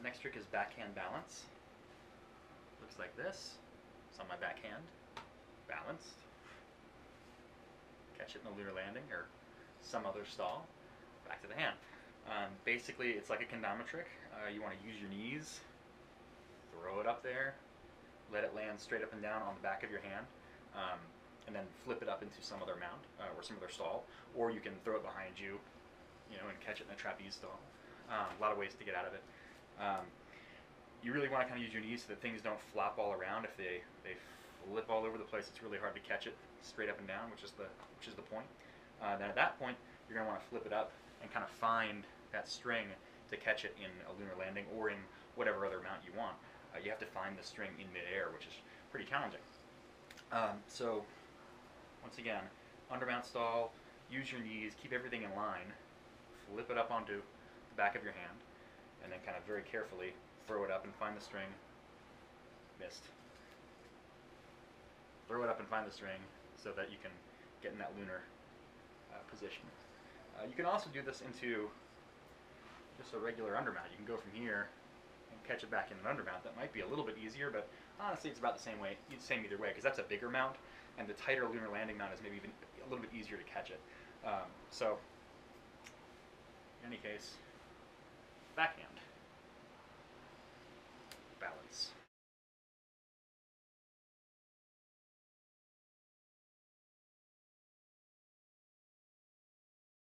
Next trick is backhand balance. Looks like this. It's on my backhand, balanced. Catch it in the lunar landing or some other stall. Back to the hand. Basically, it's like a kendama trick. You want to use your knees, throw it up there, let it land straight up and down on the back of your hand, and then flip it up into some other mount or some other stall. Or you can throw it behind you, and catch it in a trapeze stall. A lot of ways to get out of it. You really want to kind of use your knees so that things don't flop all around. If they flip all over the place, it's really hard to catch it straight up and down, which is the point. Then at that point, you're going to want to flip it up and kind of find that string to catch it in a lunar landing or in whatever other mount you want. You have to find the string in midair, which is pretty challenging. So once again, undermount stall, use your knees, keep everything in line, flip it up onto the back of your hand, and then kind of very carefully throw it up and find the string. Missed. Throw it up and find the string so that you can get in that lunar position. You can also do this into just a regular undermount. You can go from here and catch it back in an undermount. That might be a little bit easier, but honestly it's about the same either way, because that's a bigger mount, and the tighter lunar landing mount is maybe even a little bit easier to catch it. So in any case, backhand.